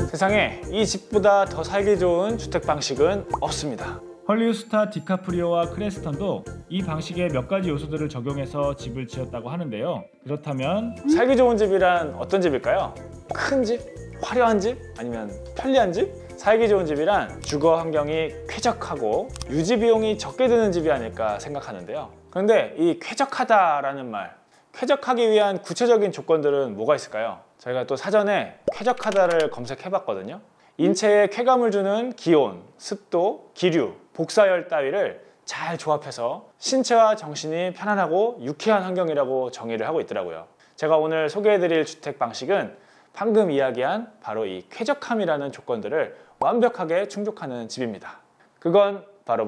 세상에 이 집보다 더 살기 좋은 주택 방식은 없습니다. 헐리우드 스타 디카프리오와 크레스턴도 이 방식의 몇 가지 요소들을 적용해서 집을 지었다고 하는데요. 그렇다면 살기 좋은 집이란 어떤 집일까요? 큰 집? 화려한 집? 아니면 편리한 집? 살기 좋은 집이란 주거 환경이 쾌적하고 유지 비용이 적게 드는 집이 아닐까 생각하는데요. 그런데 이 쾌적하다라는 말, 쾌적하기 위한 구체적인 조건들은 뭐가 있을까요? 저희가 또 사전에 쾌적하다를 검색해 봤거든요. 인체에 쾌감을 주는 기온, 습도, 기류, 복사열 따위를 잘 조합해서 신체와 정신이 편안하고 유쾌한 환경이라고 정의를 하고 있더라고요. 제가 오늘 소개해드릴 주택 방식은 방금 이야기한 바로 이 쾌적함이라는 조건들을 완벽하게 충족하는 집입니다. 그건 바로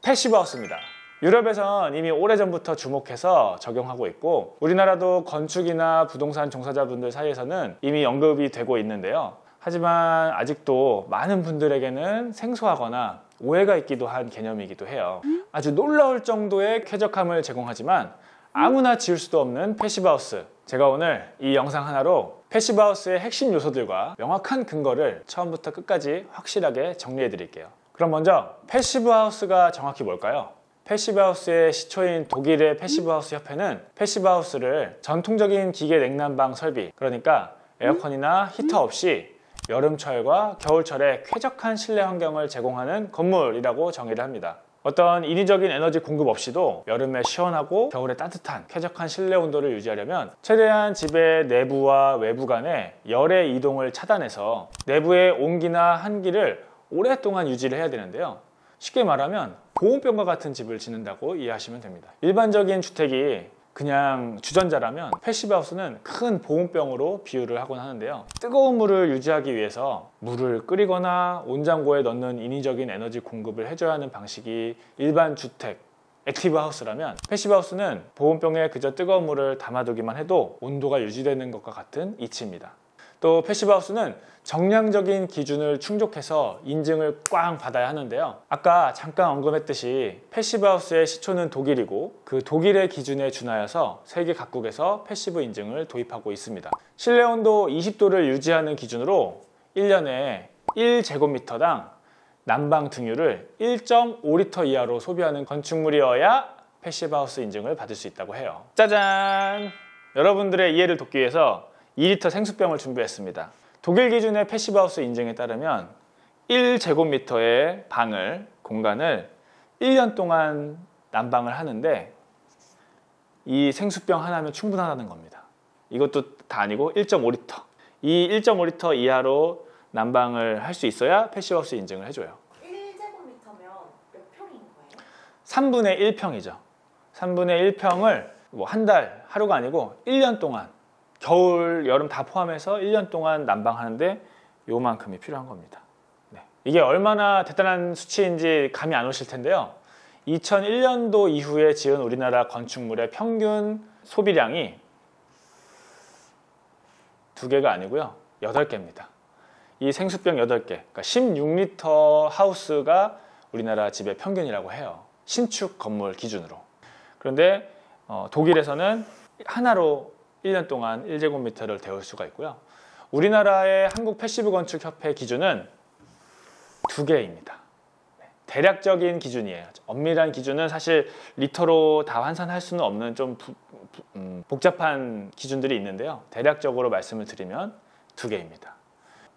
패시브하우스입니다. 유럽에선 이미 오래전부터 주목해서 적용하고 있고 우리나라도 건축이나 부동산 종사자분들 사이에서는 이미 언급이 되고 있는데요. 하지만 아직도 많은 분들에게는 생소하거나 오해가 있기도 한 개념이기도 해요. 아주 놀라울 정도의 쾌적함을 제공하지만 아무나 지을 수도 없는 패시브하우스. 제가 오늘 이 영상 하나로 패시브하우스의 핵심 요소들과 명확한 근거를 처음부터 끝까지 확실하게 정리해 드릴게요. 그럼 먼저 패시브하우스가 정확히 뭘까요? 패시브하우스의 시초인 독일의 패시브하우스 협회는 패시브하우스를 전통적인 기계 냉난방 설비, 그러니까 에어컨이나 히터 없이 여름철과 겨울철에 쾌적한 실내 환경을 제공하는 건물이라고 정의를 합니다. 어떤 인위적인 에너지 공급 없이도 여름에 시원하고 겨울에 따뜻한 쾌적한 실내 온도를 유지하려면 최대한 집의 내부와 외부 간의 열의 이동을 차단해서 내부의 온기나 한기를 오랫동안 유지를 해야 되는데요. 쉽게 말하면 보온병과 같은 집을 짓는다고 이해하시면 됩니다. 일반적인 주택이 그냥 주전자라면 패시브하우스는 큰 보온병으로 비유를 하곤 하는데요. 뜨거운 물을 유지하기 위해서 물을 끓이거나 온장고에 넣는 인위적인 에너지 공급을 해줘야 하는 방식이 일반 주택, 액티브 하우스라면 패시브하우스는 보온병에 그저 뜨거운 물을 담아두기만 해도 온도가 유지되는 것과 같은 이치입니다. 또 패시브하우스는 정량적인 기준을 충족해서 인증을 꽝 받아야 하는데요. 아까 잠깐 언급했듯이 패시브하우스의 시초는 독일이고 그 독일의 기준에 준하여서 세계 각국에서 패시브 인증을 도입하고 있습니다. 실내 온도 20도를 유지하는 기준으로 1년에 1제곱미터당 난방 등유를 1.5리터 이하로 소비하는 건축물이어야 패시브하우스 인증을 받을 수 있다고 해요. 짜잔! 여러분들의 이해를 돕기 위해서 2리터 생수병을 준비했습니다. 독일 기준의 패시브하우스 인증에 따르면 1제곱미터의 공간을 1년 동안 난방을 하는데 이 생수병 하나면 충분하다는 겁니다. 이것도 다 아니고 1.5리터. 이 1.5리터 이하로 난방을 할 수 있어야 패시브하우스 인증을 해줘요. 1제곱미터면 몇 평인 거예요? 3분의 1평이죠. 3분의 1평을 뭐 한 달, 하루가 아니고 1년 동안 겨울, 여름 다 포함해서 1년 동안 난방하는데 요만큼이 필요한 겁니다. 네. 이게 얼마나 대단한 수치인지 감이 안 오실 텐데요. 2001년도 이후에 지은 우리나라 건축물의 평균 소비량이 2개가 아니고요. 8개입니다. 이 생수병 8개, 그러니까 16리터 하우스가 우리나라 집의 평균이라고 해요. 신축 건물 기준으로. 그런데 독일에서는 하나로 1년 동안 1제곱미터를 데울 수가 있고요. 우리나라의 한국 패시브 건축 협회 기준은 2개입니다. 대략적인 기준이에요. 엄밀한 기준은 사실 리터로 다 환산할 수는 없는 좀 복잡한 기준들이 있는데요. 대략적으로 말씀을 드리면 2개입니다.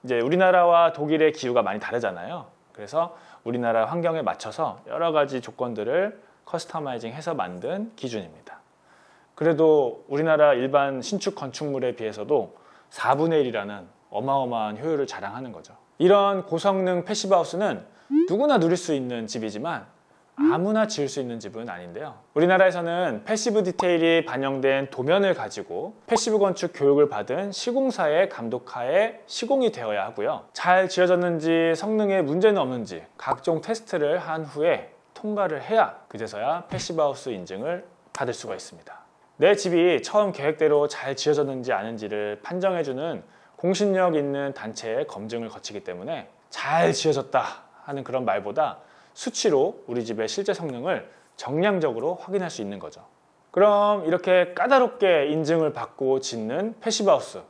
이제 우리나라와 독일의 기후가 많이 다르잖아요. 그래서 우리나라 환경에 맞춰서 여러 가지 조건들을 커스터마이징 해서 만든 기준입니다. 그래도 우리나라 일반 신축 건축물에 비해서도 4분의 1이라는 어마어마한 효율을 자랑하는 거죠. 이런 고성능 패시브하우스는 누구나 누릴 수 있는 집이지만 아무나 지을 수 있는 집은 아닌데요. 우리나라에서는 패시브 디테일이 반영된 도면을 가지고 패시브 건축 교육을 받은 시공사의 감독하에 시공이 되어야 하고요. 잘 지어졌는지 성능에 문제는 없는지 각종 테스트를 한 후에 통과를 해야 그제서야 패시브하우스 인증을 받을 수가 있습니다. 내 집이 처음 계획대로 잘 지어졌는지 아닌지를 판정해주는 공신력 있는 단체의 검증을 거치기 때문에 잘 지어졌다 하는 그런 말보다 수치로 우리 집의 실제 성능을 정량적으로 확인할 수 있는 거죠. 그럼 이렇게 까다롭게 인증을 받고 짓는 패시브하우스,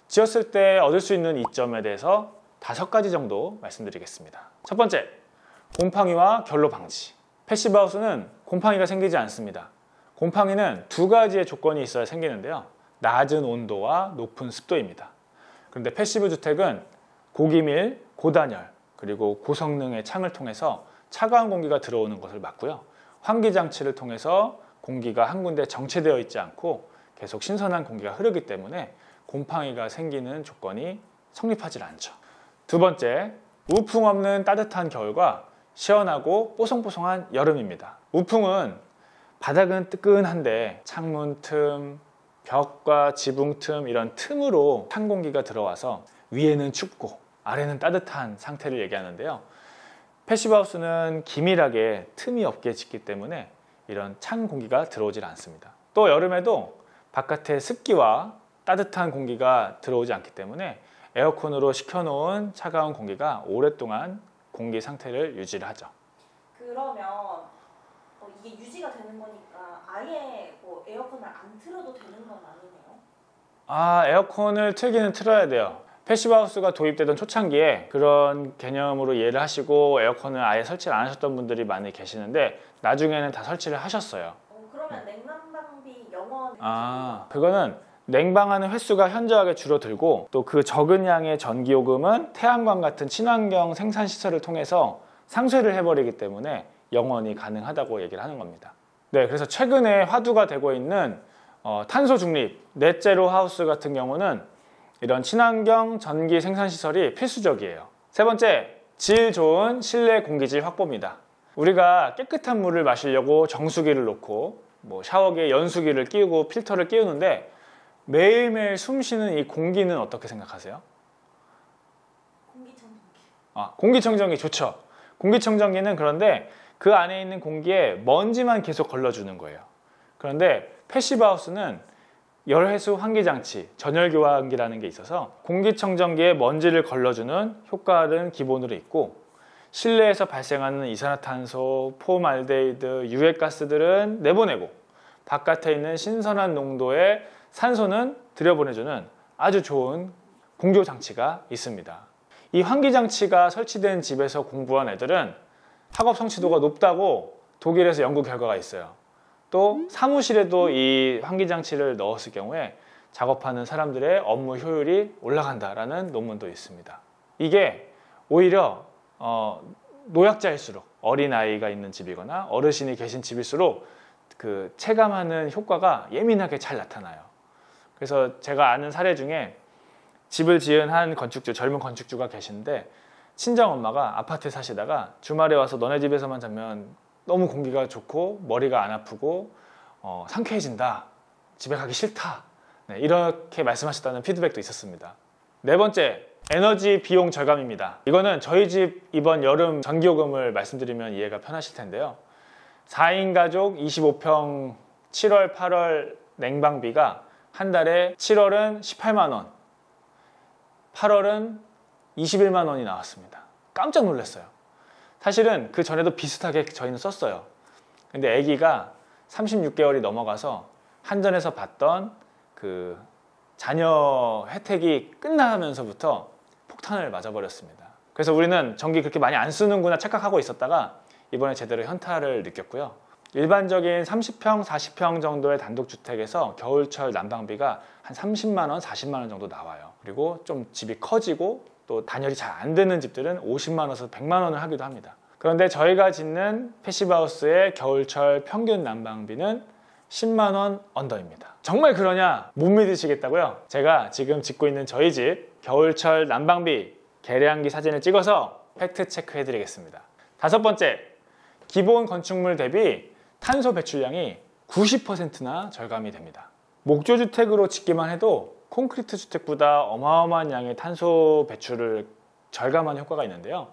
지었을 때 얻을 수 있는 이점에 대해서 5가지 정도 말씀드리겠습니다. 첫 번째, 곰팡이와 결로 방지. 패시브하우스는 곰팡이가 생기지 않습니다. 곰팡이는 2가지의 조건이 있어야 생기는데요. 낮은 온도와 높은 습도입니다. 그런데 패시브 주택은 고기밀, 고단열, 그리고 고성능의 창을 통해서 차가운 공기가 들어오는 것을 막고요. 환기장치를 통해서 공기가 한 군데 정체되어 있지 않고 계속 신선한 공기가 흐르기 때문에 곰팡이가 생기는 조건이 성립하지 않죠. 두 번째, 우풍 없는 따뜻한 겨울과 시원하고 뽀송뽀송한 여름입니다. 우풍은 바닥은 뜨끈한데 창문 틈, 벽과 지붕 틈 이런 틈으로 찬 공기가 들어와서 위에는 춥고 아래는 따뜻한 상태를 얘기하는데요. 패시브하우스는 기밀하게 틈이 없게 짓기 때문에 이런 찬 공기가 들어오질 않습니다. 또 여름에도 바깥에 습기와 따뜻한 공기가 들어오지 않기 때문에 에어컨으로 식혀놓은 차가운 공기가 오랫동안 공기 상태를 유지를 하죠. 그러면 이게 유지가 되는 거니까 아예 뭐 에어컨을 안 틀어도 되는 건 아니네요? 에어컨을 틀기는 틀어야 돼요. 패시브하우스가 도입되던 초창기에 그런 개념으로 이해를 하시고 에어컨을 아예 설치를 안 하셨던 분들이 많이 계시는데 나중에는 다 설치를 하셨어요. 그러면 냉난방비 영원 그거는 냉방하는 횟수가 현저하게 줄어들고 또 그 적은 양의 전기요금은 태양광 같은 친환경 생산시설을 통해서 상쇄를 해버리기 때문에 영원히 가능하다고 얘기를 하는 겁니다. 네, 그래서 최근에 화두가 되고 있는 탄소 중립, 넷제로 하우스 같은 경우는 이런 친환경 전기 생산시설이 필수적이에요. 세 번째, 질 좋은 실내 공기질 확보입니다. 우리가 깨끗한 물을 마시려고 정수기를 놓고 샤워기에 연수기를 끼우고 필터를 끼우는데 매일매일 숨 쉬는 이 공기는 어떻게 생각하세요? 공기청정기. 공기청정기 좋죠. 공기청정기는 그런데 그 안에 있는 공기에 먼지만 계속 걸러주는 거예요. 그런데 패시브하우스는 열해수 환기장치, 전열교환기라는 게 있어서 공기청정기에 먼지를 걸러주는 효과는 기본으로 있고 실내에서 발생하는 이산화탄소, 폼알데히드, 유해가스들은 내보내고 바깥에 있는 신선한 농도의 산소는 들여보내주는 아주 좋은 공조장치가 있습니다. 이 환기장치가 설치된 집에서 공부한 애들은 학업 성취도가 높다고 독일에서 연구 결과가 있어요. 또 사무실에도 이 환기장치를 넣었을 경우에 작업하는 사람들의 업무 효율이 올라간다라는 논문도 있습니다. 이게 오히려 노약자일수록 어린아이가 있는 집이거나 어르신이 계신 집일수록 그 체감하는 효과가 예민하게 잘 나타나요. 그래서 제가 아는 사례 중에 집을 지은 한 건축주, 젊은 건축주가 계신데 친정엄마가 아파트에 사시다가 주말에 와서 너네 집에서만 자면 너무 공기가 좋고 머리가 안 아프고 상쾌해진다, 집에 가기 싫다, 네, 이렇게 말씀하셨다는 피드백도 있었습니다. 네 번째, 에너지 비용 절감입니다. 이거는 저희 집 이번 여름 전기요금을 말씀드리면 이해가 편하실 텐데요. 4인 가족 25평 7월 8월 냉방비가 한 달에 7월은 18만 원, 8월은 21만 원이 나왔습니다. 깜짝 놀랐어요. 사실은 그 전에도 비슷하게 저희는 썼어요. 근데 아기가 36개월이 넘어가서 한전에서 받던 그 자녀 혜택이 끝나면서부터 폭탄을 맞아버렸습니다. 그래서 우리는 전기 그렇게 많이 안 쓰는구나 착각하고 있었다가 이번에 제대로 현타를 느꼈고요. 일반적인 30평, 40평 정도의 단독주택에서 겨울철 난방비가 한 30만 원, 40만 원 정도 나와요. 그리고 좀 집이 커지고 또 단열이 잘 안 되는 집들은 50만 원에서 100만 원을 하기도 합니다. 그런데 저희가 짓는 패시브하우스의 겨울철 평균 난방비는 10만 원 언더입니다. 정말 그러냐? 못 믿으시겠다고요? 제가 지금 짓고 있는 저희 집 겨울철 난방비 계량기 사진을 찍어서 팩트 체크해 드리겠습니다. 다섯 번째, 기본 건축물 대비 탄소 배출량이 90%나 절감이 됩니다. 목조주택으로 짓기만 해도 콘크리트 주택보다 어마어마한 양의 탄소 배출을 절감하는 효과가 있는데요.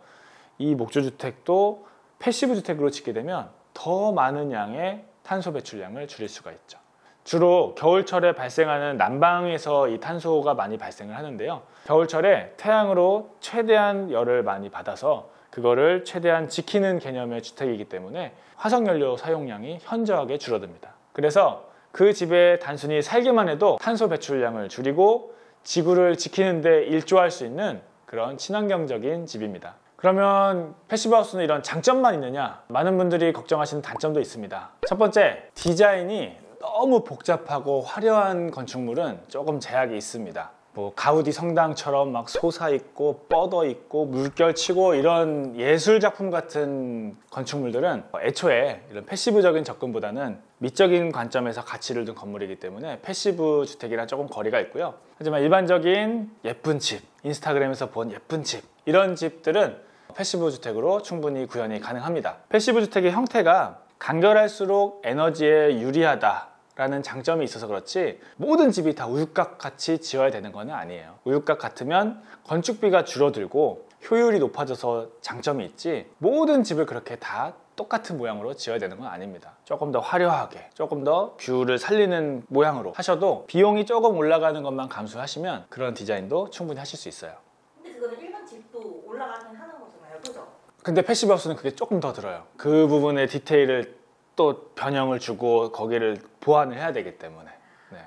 이 목조주택도 패시브 주택으로 짓게 되면 더 많은 양의 탄소 배출량을 줄일 수가 있죠. 주로 겨울철에 발생하는 난방에서 이 탄소가 많이 발생을 하는데요. 겨울철에 태양으로 최대한 열을 많이 받아서 그거를 최대한 지키는 개념의 주택이기 때문에 화석연료 사용량이 현저하게 줄어듭니다. 그래서 그 집에 단순히 살기만 해도 탄소 배출량을 줄이고 지구를 지키는 데 일조할 수 있는 그런 친환경적인 집입니다. 그러면 패시브하우스는 이런 장점만 있느냐? 많은 분들이 걱정하시는 단점도 있습니다. 첫 번째, 디자인이 너무 복잡하고 화려한 건축물은 조금 제약이 있습니다. 뭐 가우디 성당처럼 막 솟아있고 뻗어있고 물결치고 이런 예술작품 같은 건축물들은 애초에 이런 패시브적인 접근보다는 미적인 관점에서 가치를 둔 건물이기 때문에 패시브 주택이랑 조금 거리가 있고요. 하지만 일반적인 예쁜 집, 인스타그램에서 본 예쁜 집, 이런 집들은 패시브 주택으로 충분히 구현이 가능합니다. 패시브 주택의 형태가 간결할수록 에너지에 유리하다 라는 장점이 있어서 그렇지 모든 집이 다 우유곽같이 지어야 되는 건 아니에요. 우유곽 같으면 건축비가 줄어들고 효율이 높아져서 장점이 있지, 모든 집을 그렇게 다 똑같은 모양으로 지어야 되는 건 아닙니다. 조금 더 화려하게, 조금 더 뷰를 살리는 모양으로 하셔도 비용이 조금 올라가는 것만 감수하시면 그런 디자인도 충분히 하실 수 있어요. 근데 그거는 일반 집도 올라가긴 하는 거잖아요, 그죠? 근데 패시브하우스는 그게 조금 더 들어요. 그 부분의 디테일을 또 변형을 주고 거기를 보완을 해야 되기 때문에. 네.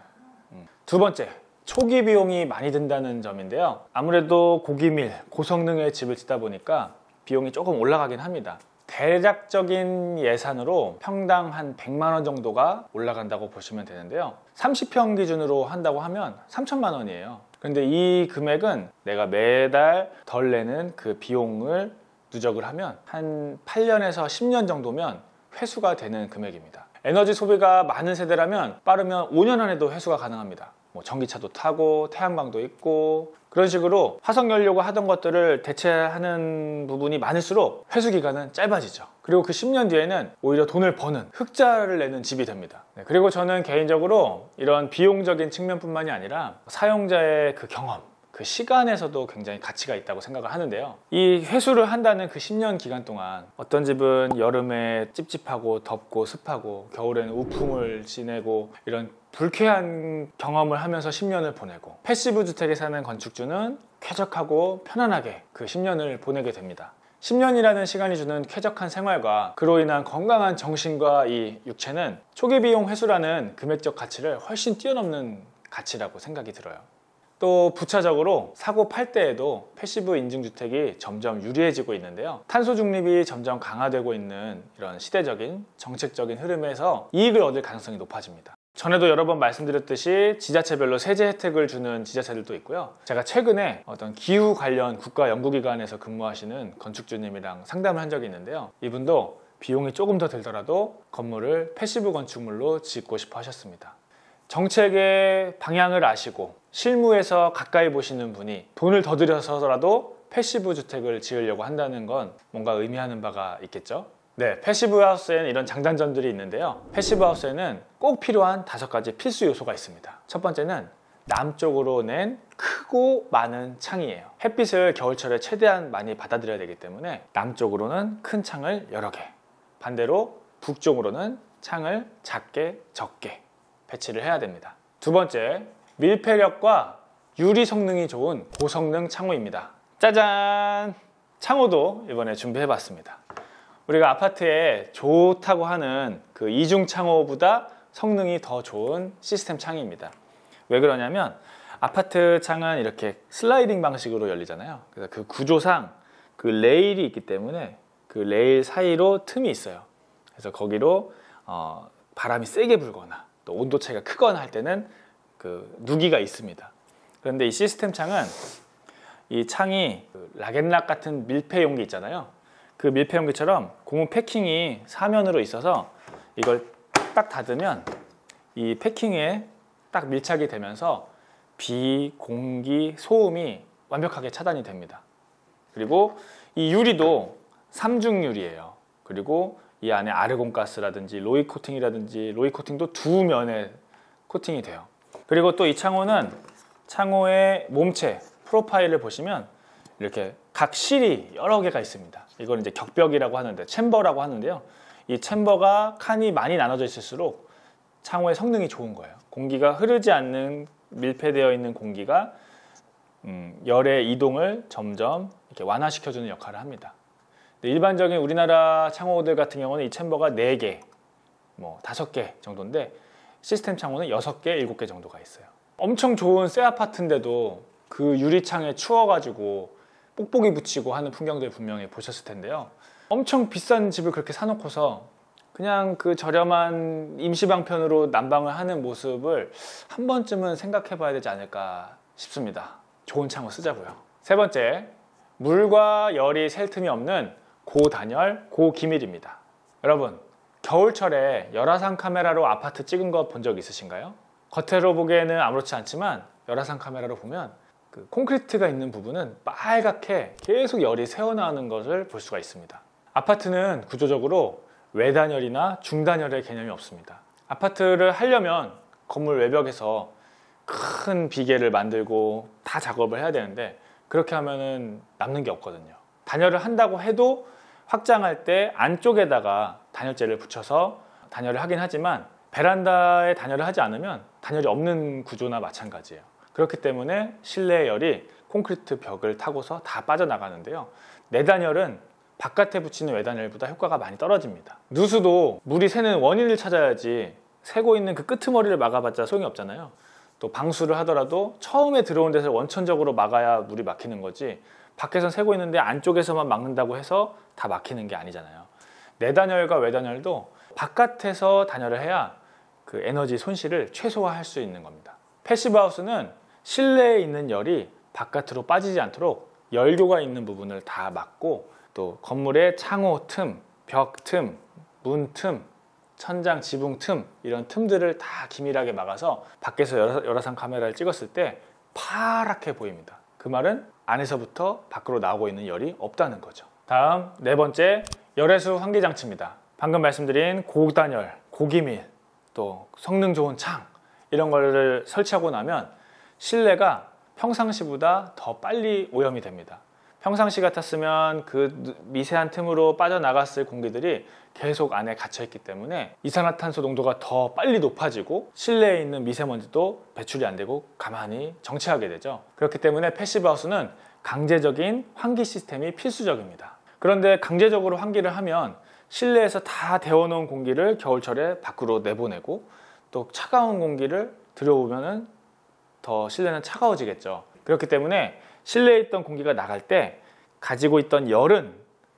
두 번째, 초기 비용이 많이 든다는 점인데요. 아무래도 고기밀, 고성능의 집을 짓다 보니까 비용이 조금 올라가긴 합니다. 대략적인 예산으로 평당 한 100만 원 정도가 올라간다고 보시면 되는데요. 30평 기준으로 한다고 하면 3천만 원이에요. 근데 이 금액은 내가 매달 덜 내는 그 비용을 누적을 하면 한 8년에서 10년 정도면 회수가 되는 금액입니다. 에너지 소비가 많은 세대라면 빠르면 5년 안에도 회수가 가능합니다. 뭐 전기차도 타고 태양광도 있고 그런 식으로 화석연료가 하던 것들을 대체하는 부분이 많을수록 회수 기간은 짧아지죠. 그리고 그 10년 뒤에는 오히려 돈을 버는 흑자를 내는 집이 됩니다. 네, 그리고 저는 개인적으로 이런 비용적인 측면뿐만이 아니라 사용자의 그 경험, 그 시간에서도 굉장히 가치가 있다고 생각을 하는데요. 이 회수를 한다는 그 10년 기간 동안 어떤 집은 여름에 찝찝하고 덥고 습하고 겨울에는 우풍을 지내고 이런 불쾌한 경험을 하면서 10년을 보내고, 패시브 주택에 사는 건축주는 쾌적하고 편안하게 그 10년을 보내게 됩니다. 10년이라는 시간이 주는 쾌적한 생활과 그로 인한 건강한 정신과 이 육체는 초기 비용 회수라는 금액적 가치를 훨씬 뛰어넘는 가치라고 생각이 들어요. 또 부차적으로 사고 팔 때에도 패시브 인증주택이 점점 유리해지고 있는데요. 탄소 중립이 점점 강화되고 있는 이런 시대적인 정책적인 흐름에서 이익을 얻을 가능성이 높아집니다. 전에도 여러 번 말씀드렸듯이 지자체별로 세제 혜택을 주는 지자체들도 있고요. 제가 최근에 어떤 기후 관련 국가 연구기관에서 근무하시는 건축주님이랑 상담을 한 적이 있는데요. 이분도 비용이 조금 더 들더라도 건물을 패시브 건축물로 짓고 싶어 하셨습니다. 정책의 방향을 아시고 실무에서 가까이 보시는 분이 돈을 더 들여서라도 패시브 주택을 지으려고 한다는 건 뭔가 의미하는 바가 있겠죠? 네, 패시브 하우스에는 이런 장단점들이 있는데요. 패시브 하우스에는 꼭 필요한 5가지 필수 요소가 있습니다. 첫 번째는 남쪽으로 낸 크고 많은 창이에요. 햇빛을 겨울철에 최대한 많이 받아들여야 되기 때문에 남쪽으로는 큰 창을 여러 개, 반대로 북쪽으로는 창을 작게 적게 배치를 해야 됩니다. 두 번째, 밀폐력과 유리 성능이 좋은 고성능 창호입니다. 짜잔! 창호도 이번에 준비해봤습니다. 우리가 아파트에 좋다고 하는 그 이중 창호보다 성능이 더 좋은 시스템 창입니다. 왜 그러냐면 아파트 창은 이렇게 슬라이딩 방식으로 열리잖아요. 그래서 그 구조상 그 레일이 있기 때문에 그 레일 사이로 틈이 있어요. 그래서 거기로 바람이 세게 불거나 또 온도 차이가 크거나 할 때는 그 누기가 있습니다. 그런데 이 시스템 창은 이 창이 그 락앤락 같은 밀폐 용기 있잖아요. 그 밀폐 용기처럼 고무 패킹이 사면으로 있어서 이걸 딱 닫으면 이 패킹에 딱 밀착이 되면서 비, 공기, 소음이 완벽하게 차단이 됩니다. 그리고 이 유리도 3중 유리예요. 그리고 이 안에 아르곤가스라든지 로이 코팅이라든지 로이 코팅도 두 면에 코팅이 돼요. 그리고 또 이 창호는 창호의 몸체 프로파일을 보시면 이렇게 각 실이 여러 개가 있습니다. 이걸 이제 격벽이라고 하는데, 챔버라고 하는데요. 이 챔버가 칸이 많이 나눠져 있을수록 창호의 성능이 좋은 거예요. 공기가 흐르지 않는 밀폐되어 있는 공기가 열의 이동을 점점 이렇게 완화시켜주는 역할을 합니다. 일반적인 우리나라 창호들 같은 경우는 이 챔버가 4개, 뭐 5개 정도인데 시스템 창호는 6개, 7개 정도가 있어요. 엄청 좋은 새 아파트인데도 그 유리창에 추워가지고 뽁뽁이 붙이고 하는 풍경들 분명히 보셨을 텐데요. 엄청 비싼 집을 그렇게 사놓고서 그냥 그 저렴한 임시방편으로 난방을 하는 모습을 한 번쯤은 생각해 봐야 되지 않을까 싶습니다. 좋은 창호 쓰자고요. 세 번째, 물과 열이 셀 틈이 없는 고단열, 고기밀입니다. 여러분, 겨울철에 열화상 카메라로 아파트 찍은 거 본 적 있으신가요? 겉으로 보기에는 아무렇지 않지만 열화상 카메라로 보면 그 콘크리트가 있는 부분은 빨갛게 계속 열이 새어나오는 것을 볼 수가 있습니다. 아파트는 구조적으로 외단열이나 중단열의 개념이 없습니다. 아파트를 하려면 건물 외벽에서 큰 비계를 만들고 다 작업을 해야 되는데 그렇게 하면은 남는 게 없거든요. 단열을 한다고 해도 확장할 때 안쪽에다가 단열재를 붙여서 단열을 하긴 하지만 베란다에 단열을 하지 않으면 단열이 없는 구조나 마찬가지예요. 그렇기 때문에 실내 열이 콘크리트 벽을 타고서 다 빠져나가는데요. 내단열은 바깥에 붙이는 외단열보다 효과가 많이 떨어집니다. 누수도 물이 새는 원인을 찾아야지 새고 있는 그 끄트머리를 막아봤자 소용이 없잖아요. 또 방수를 하더라도 처음에 들어온 데서 원천적으로 막아야 물이 막히는 거지 밖에서 새고 있는데 안쪽에서만 막는다고 해서 다 막히는 게 아니잖아요. 내단열과 외단열도 바깥에서 단열을 해야 그 에너지 손실을 최소화할 수 있는 겁니다. 패시브 하우스는 실내에 있는 열이 바깥으로 빠지지 않도록 열교가 있는 부분을 다 막고 또 건물의 창호 틈, 벽 틈, 문 틈, 천장, 지붕 틈 이런 틈들을 다 기밀하게 막아서 밖에서 열화상 카메라를 찍었을 때 파랗게 보입니다. 그 말은 안에서부터 밖으로 나오고 있는 열이 없다는 거죠. 다음 네 번째, 열외수 환기장치입니다. 방금 말씀드린 고단열, 고기밀, 또 성능 좋은 창 이런 거를 설치하고 나면 실내가 평상시보다 더 빨리 오염이 됩니다. 평상시 같았으면 그 미세한 틈으로 빠져나갔을 공기들이 계속 안에 갇혀있기 때문에 이산화탄소 농도가 더 빨리 높아지고 실내에 있는 미세먼지도 배출이 안 되고 가만히 정체하게 되죠. 그렇기 때문에 패시브 하우스는 강제적인 환기 시스템이 필수적입니다. 그런데 강제적으로 환기를 하면 실내에서 다 데워놓은 공기를 겨울철에 밖으로 내보내고 또 차가운 공기를 들여오면 더 실내는 차가워지겠죠. 그렇기 때문에 실내에 있던 공기가 나갈 때 가지고 있던 열은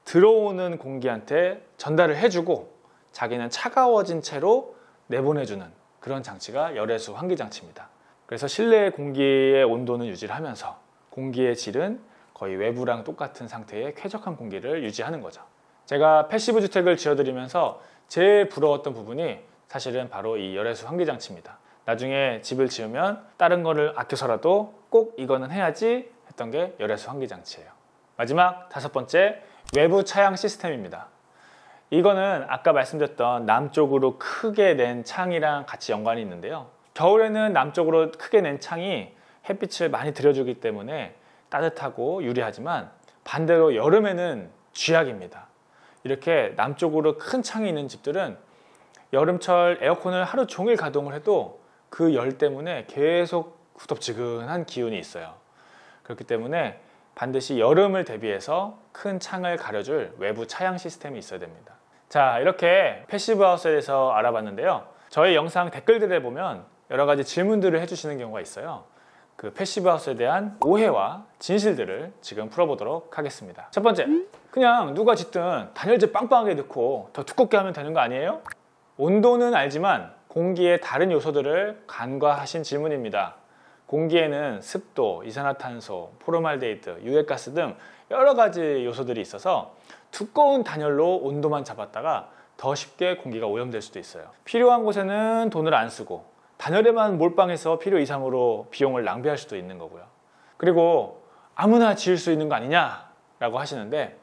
들어오는 공기한테 전달을 해주고 자기는 차가워진 채로 내보내주는 그런 장치가 열외수 환기 장치입니다. 그래서 실내 공기의 온도는 유지를 하면서 공기의 질은 거의 외부랑 똑같은 상태의 쾌적한 공기를 유지하는 거죠. 제가 패시브 주택을 지어드리면서 제일 부러웠던 부분이 사실은 바로 이 열외수 환기 장치입니다. 나중에 집을 지으면 다른 거를 아껴서라도 꼭 이거는 해야지 했던 게 열외수 환기 장치예요. 마지막 다섯 번째, 외부 차양 시스템입니다. 이거는 아까 말씀드렸던 남쪽으로 크게 낸 창이랑 같이 연관이 있는데요. 겨울에는 남쪽으로 크게 낸 창이 햇빛을 많이 들여주기 때문에 따뜻하고 유리하지만 반대로 여름에는 쥐약입니다. 이렇게 남쪽으로 큰 창이 있는 집들은 여름철 에어컨을 하루 종일 가동을 해도 그 열 때문에 계속 후덥지근한 기운이 있어요. 그렇기 때문에 반드시 여름을 대비해서 큰 창을 가려줄 외부 차양 시스템이 있어야 됩니다. 자, 이렇게 패시브 하우스에 대해서 알아봤는데요. 저희 영상 댓글들에 보면 여러 가지 질문들을 해주시는 경우가 있어요. 그 패시브 하우스에 대한 오해와 진실들을 지금 풀어보도록 하겠습니다. 첫 번째, 그냥 누가 짓든 단열재 빵빵하게 넣고 더 두껍게 하면 되는 거 아니에요? 온도는 알지만 공기의 다른 요소들을 간과하신 질문입니다. 공기에는 습도, 이산화탄소, 포르말데히드, 유해가스 등 여러 가지 요소들이 있어서 두꺼운 단열로 온도만 잡았다가 더 쉽게 공기가 오염될 수도 있어요. 필요한 곳에는 돈을 안 쓰고 단열에만 몰빵해서 필요 이상으로 비용을 낭비할 수도 있는 거고요. 그리고 아무나 지을 수 있는 거 아니냐라고 하시는데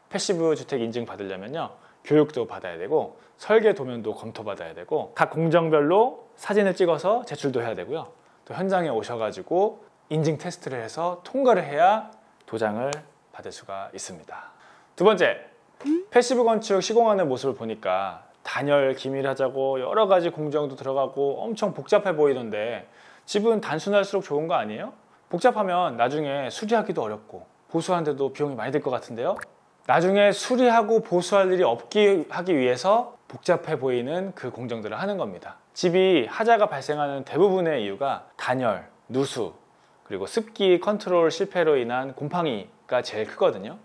패시브 주택 인증 받으려면요. 교육도 받아야 되고 설계 도면도 검토받아야 되고 각 공정별로 사진을 찍어서 제출도 해야 되고요. 또 현장에 오셔가지고 인증 테스트를 해서 통과를 해야 도장을 받을 수가 있습니다. 두 번째, 패시브 건축 시공하는 모습을 보니까 단열 기밀하자고 여러 가지 공정도 들어가고 엄청 복잡해 보이던데 집은 단순할수록 좋은 거 아니에요? 복잡하면 나중에 수리하기도 어렵고 보수하는데도 비용이 많이 들 것 같은데요? 나중에 수리하고 보수할 일이 없게 하기 위해서 복잡해 보이는 그 공정들을 하는 겁니다. 집이 하자가 발생하는 대부분의 이유가 단열, 누수, 그리고 습기 컨트롤 실패로 인한 곰팡이가 제일 크거든요.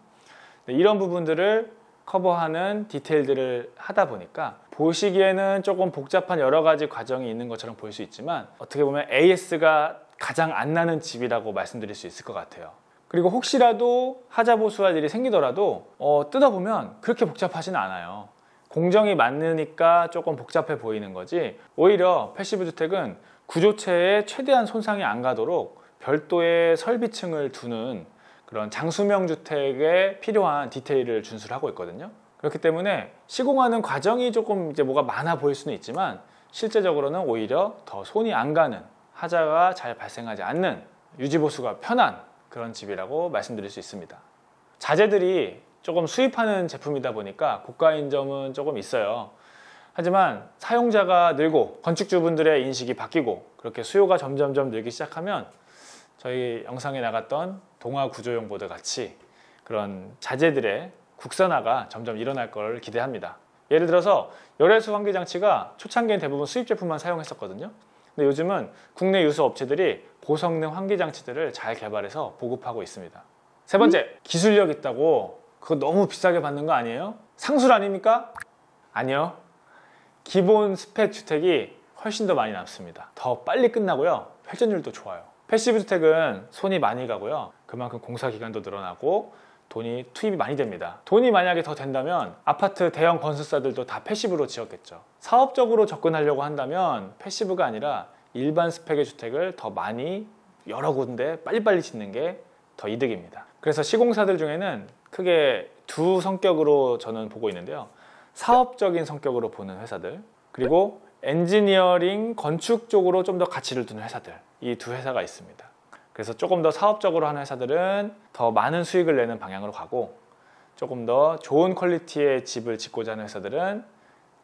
이런 부분들을 커버하는 디테일들을 하다 보니까 보시기에는 조금 복잡한 여러 가지 과정이 있는 것처럼 보일 수 있지만 어떻게 보면 AS가 가장 안 나는 집이라고 말씀드릴 수 있을 것 같아요. 그리고 혹시라도 하자 보수할 일이 생기더라도 뜯어보면 그렇게 복잡하진 않아요. 공정이 많으니까 조금 복잡해 보이는 거지, 오히려 패시브 주택은 구조체에 최대한 손상이 안 가도록 별도의 설비층을 두는 그런 장수명 주택에 필요한 디테일을 준수를 하고 있거든요. 그렇기 때문에 시공하는 과정이 조금 이제 뭐가 많아 보일 수는 있지만 실제적으로는 오히려 더 손이 안 가는, 하자가 잘 발생하지 않는, 유지보수가 편한 그런 집이라고 말씀드릴 수 있습니다. 자재들이 조금 수입하는 제품이다 보니까 고가인 점은 조금 있어요. 하지만 사용자가 늘고 건축주분들의 인식이 바뀌고 그렇게 수요가 점점점 늘기 시작하면 저희 영상에 나갔던 동화 구조용 보드 같이 그런 자재들의 국산화가 점점 일어날 걸 기대합니다. 예를 들어서 열애수 환기장치가 초창기엔 대부분 수입 제품만 사용했었거든요. 근데 요즘은 국내 유수 업체들이 고성능 환기장치들을 잘 개발해서 보급하고 있습니다. 세 번째, 기술력 있다고 그거 너무 비싸게 받는 거 아니에요? 상술 아닙니까? 아니요. 기본 스펙 주택이 훨씬 더 많이 남습니다. 더 빨리 끝나고요. 회전율도 좋아요. 패시브 주택은 손이 많이 가고요. 그만큼 공사 기간도 늘어나고 돈이 투입이 많이 됩니다. 돈이 만약에 더 된다면 아파트 대형 건설사들도 다 패시브로 지었겠죠. 사업적으로 접근하려고 한다면 패시브가 아니라 일반 스펙의 주택을 더 많이 여러 군데 빨리빨리 짓는 게 더 이득입니다. 그래서 시공사들 중에는 크게 두 성격으로 저는 보고 있는데요. 사업적인 성격으로 보는 회사들, 그리고 엔지니어링, 건축 쪽으로 좀 더 가치를 두는 회사들, 이 두 회사가 있습니다. 그래서 조금 더 사업적으로 하는 회사들은 더 많은 수익을 내는 방향으로 가고, 조금 더 좋은 퀄리티의 집을 짓고자 하는 회사들은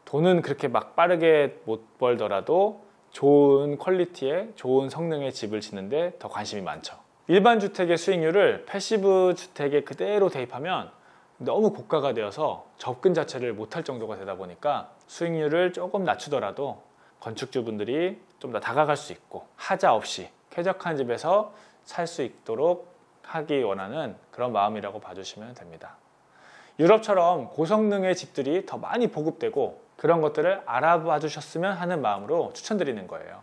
돈은 그렇게 막 빠르게 못 벌더라도 좋은 퀄리티의, 좋은 성능의 집을 짓는데 더 관심이 많죠. 일반 주택의 수익률을 패시브 주택에 그대로 대입하면 너무 고가가 되어서 접근 자체를 못할 정도가 되다 보니까 수익률을 조금 낮추더라도 건축주분들이 좀 더 다가갈 수 있고 하자 없이 쾌적한 집에서 살 수 있도록 하기 원하는 그런 마음이라고 봐주시면 됩니다. 유럽처럼 고성능의 집들이 더 많이 보급되고 그런 것들을 알아봐 주셨으면 하는 마음으로 추천드리는 거예요.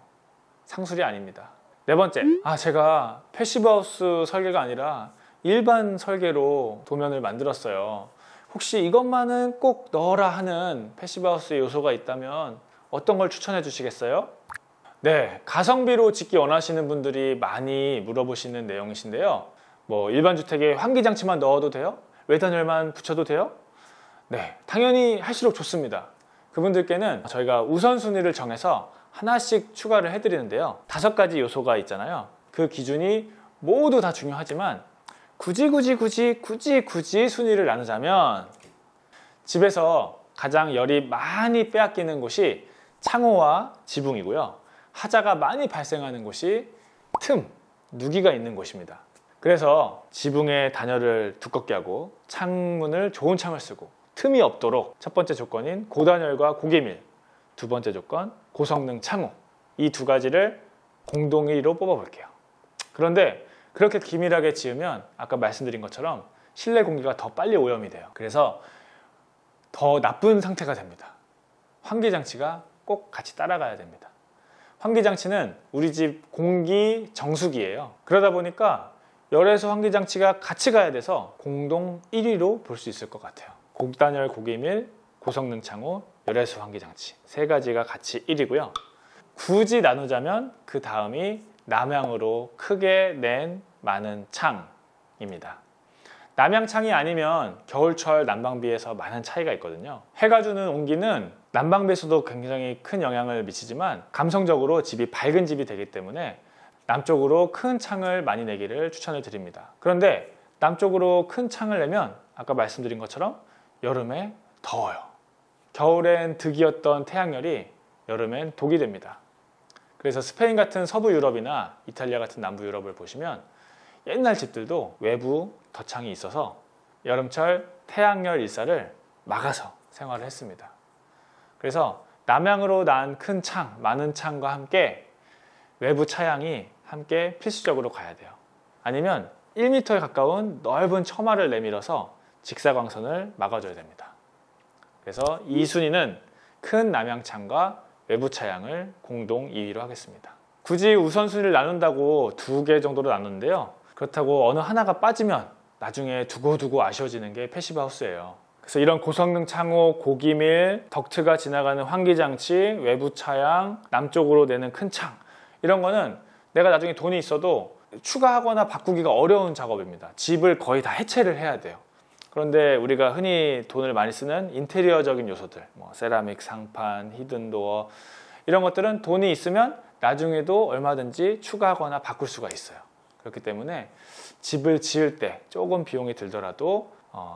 상술이 아닙니다. 네 번째, 제가 패시브 하우스 설계가 아니라 일반 설계로 도면을 만들었어요. 혹시 이것만은 꼭 넣어라 하는 패시브 하우스의 요소가 있다면 어떤 걸 추천해 주시겠어요? 네, 가성비로 짓기 원하시는 분들이 많이 물어보시는 내용이신데요. 뭐 일반 주택에 환기장치만 넣어도 돼요? 외단열만 붙여도 돼요? 네, 당연히 할수록 좋습니다. 그분들께는 저희가 우선순위를 정해서 하나씩 추가를 해드리는데요. 5가지 요소가 있잖아요. 그 기준이 모두 다 중요하지만 굳이 순위를 나누자면 집에서 가장 열이 많이 빼앗기는 곳이 창호와 지붕이고요. 하자가 많이 발생하는 곳이 틈, 누기가 있는 곳입니다. 그래서 지붕의 단열을 두껍게 하고 창문을 좋은 창을 쓰고 틈이 없도록 첫 번째 조건인 고단열과 고기밀, 두 번째 조건 고성능 창호, 이 2가지를 공동 1위로 뽑아볼게요. 그런데 그렇게 기밀하게 지으면 아까 말씀드린 것처럼 실내 공기가 더 빨리 오염이 돼요. 그래서 더 나쁜 상태가 됩니다. 환기장치가 꼭 같이 따라가야 됩니다. 환기장치는 우리 집 공기 정수기예요. 그러다 보니까 열애수 환기장치가 같이 가야 돼서 공동 1위로 볼 수 있을 것 같아요. 고단열, 고기밀, 고성능 창호, 열애수 환기장치 3가지가 같이 1위고요. 굳이 나누자면 그 다음이 남향으로 크게 낸 많은 창입니다. 남향창이 아니면 겨울철 난방비에서 많은 차이가 있거든요. 해가 주는 온기는 난방비에서도 굉장히 큰 영향을 미치지만 감성적으로 집이 밝은 집이 되기 때문에 남쪽으로 큰 창을 많이 내기를 추천을 드립니다. 그런데 남쪽으로 큰 창을 내면 아까 말씀드린 것처럼 여름에 더워요. 겨울엔 득이었던 태양열이 여름엔 독이 됩니다. 그래서 스페인 같은 서부 유럽이나 이탈리아 같은 남부 유럽을 보시면 옛날 집들도 외부 덧창이 있어서 여름철 태양열 일사를 막아서 생활을 했습니다. 그래서 남향으로 난 큰 창, 많은 창과 함께 외부 차양이 함께 필수적으로 가야 돼요. 아니면 1m에 가까운 넓은 처마를 내밀어서 직사광선을 막아줘야 됩니다. 그래서 이 순위는 큰 남향창과 외부 차양을 공동 2위로 하겠습니다. 굳이 우선순위를 나눈다고 2개 정도로 나누는데요. 그렇다고 어느 하나가 빠지면 나중에 두고두고 아쉬워지는 게 패시브 하우스예요. 그래서 이런 고성능 창호, 고기밀, 덕트가 지나가는 환기장치, 외부 차양, 남쪽으로 내는 큰 창, 이런 거는 내가 나중에 돈이 있어도 추가하거나 바꾸기가 어려운 작업입니다. 집을 거의 다 해체를 해야 돼요. 그런데 우리가 흔히 돈을 많이 쓰는 인테리어적인 요소들, 뭐 세라믹, 상판, 히든도어, 이런 것들은 돈이 있으면 나중에도 얼마든지 추가하거나 바꿀 수가 있어요. 그렇기 때문에 집을 지을 때 조금 비용이 들더라도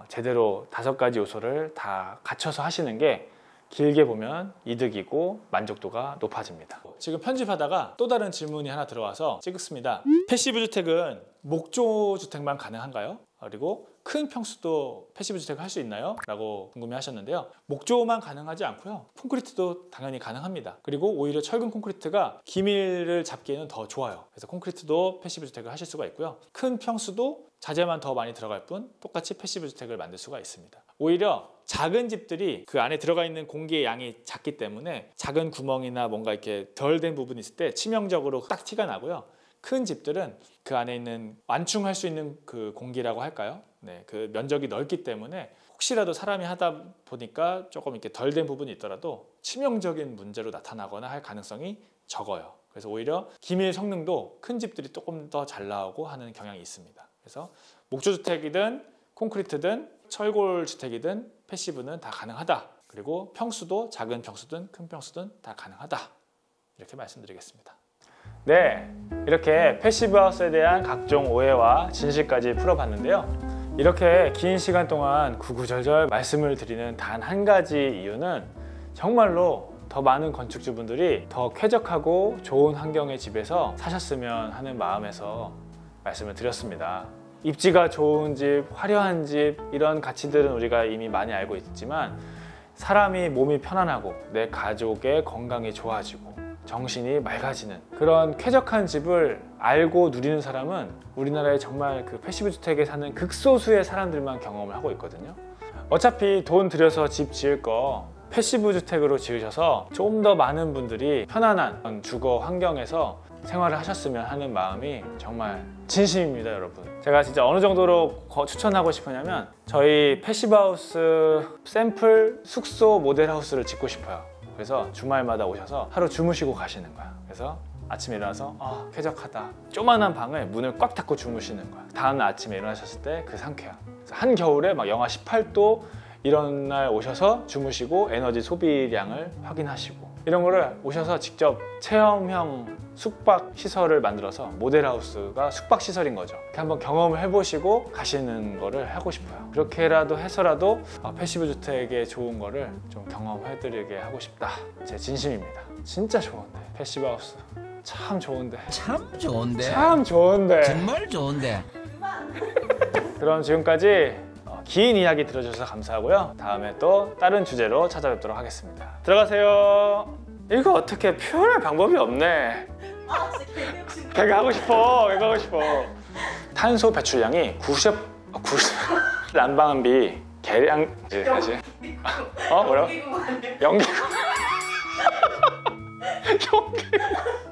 제대로 5가지 요소를 다 갖춰서 하시는 게 길게 보면 이득이고 만족도가 높아집니다. 지금 편집하다가 또 다른 질문이 하나 들어와서 찍었습니다. 패시브 주택은 목조 주택만 가능한가요? 그리고 큰 평수도 패시브 주택을 할 수 있나요? 라고 궁금해 하셨는데요. 목조만 가능하지 않고요. 콘크리트도 당연히 가능합니다. 그리고 오히려 철근 콘크리트가 기밀을 잡기에는 더 좋아요. 그래서 콘크리트도 패시브 주택을 하실 수가 있고요. 큰 평수도 자재만 더 많이 들어갈 뿐 똑같이 패시브 주택을 만들 수가 있습니다. 오히려 작은 집들이 그 안에 들어가 있는 공기의 양이 작기 때문에 작은 구멍이나 뭔가 이렇게 덜 된 부분이 있을 때 치명적으로 딱 티가 나고요. 큰 집들은 그 안에 있는 완충할 수 있는 그 공기라고 할까요? 네, 그 면적이 넓기 때문에 혹시라도 사람이 하다 보니까 조금 이렇게 덜 된 부분이 있더라도 치명적인 문제로 나타나거나 할 가능성이 적어요. 그래서 오히려 기밀 성능도 큰 집들이 조금 더 잘 나오고 하는 경향이 있습니다. 그래서 목조주택이든 콘크리트든 철골 주택이든 패시브는 다 가능하다. 그리고 평수도 작은 평수든 큰 평수든 다 가능하다. 이렇게 말씀드리겠습니다. 네, 이렇게 패시브 하우스에 대한 각종 오해와 진실까지 풀어봤는데요. 이렇게 긴 시간 동안 구구절절 말씀을 드리는 단 한 가지 이유는 정말로 더 많은 건축주분들이 더 쾌적하고 좋은 환경의 집에서 사셨으면 하는 마음에서 말씀을 드렸습니다. 입지가 좋은 집, 화려한 집, 이런 가치들은 우리가 이미 많이 알고 있지만 사람이 몸이 편안하고 내 가족의 건강이 좋아지고 정신이 맑아지는 그런 쾌적한 집을 알고 누리는 사람은 우리나라에 정말 그 패시브 주택에 사는 극소수의 사람들만 경험을 하고 있거든요. 어차피 돈 들여서 집 지을 거 패시브 주택으로 지으셔서 좀 더 많은 분들이 편안한 주거 환경에서 생활을 하셨으면 하는 마음이 정말 진심입니다, 여러분. 제가 진짜 어느 정도로 추천하고 싶으냐면 저희 패시브 하우스 샘플 숙소 모델 하우스를 짓고 싶어요. 그래서 주말마다 오셔서 하루 주무시고 가시는 거야. 그래서 아침에 일어나서 쾌적하다. 조만한 방에 문을 꽉 닫고 주무시는 거야. 다음날 아침에 일어나셨을 때 그 상쾌함. 한겨울에 막 영하 18도 이런 날 오셔서 주무시고 에너지 소비량을 확인하시고 이런 거를 오셔서 직접 체험형 숙박 시설을 만들어서 모델하우스가 숙박 시설인 거죠. 이렇게 한번 경험을 해보시고 가시는 거를 하고 싶어요. 그렇게라도 해서라도 패시브 주택의 좋은 거를 좀 경험해드리게 하고 싶다. 제 진심입니다. 진짜 좋은데 패시브 하우스 참 좋은데 참 좋은데 참 좋은데 정말 좋은데. 그럼 지금까지 긴 이야기 들어주셔서 감사하고요. 다음에 또 다른 주제로 찾아뵙도록 하겠습니다. 들어가세요. 이거 어떻게 표현할 방법이 없네. 진짜 개그 하고 싶어. 개그 하고 싶어. 탄소 배출량이 90 난방비 계량 다시. 뭐라고? 연기구 연기구. 연기구.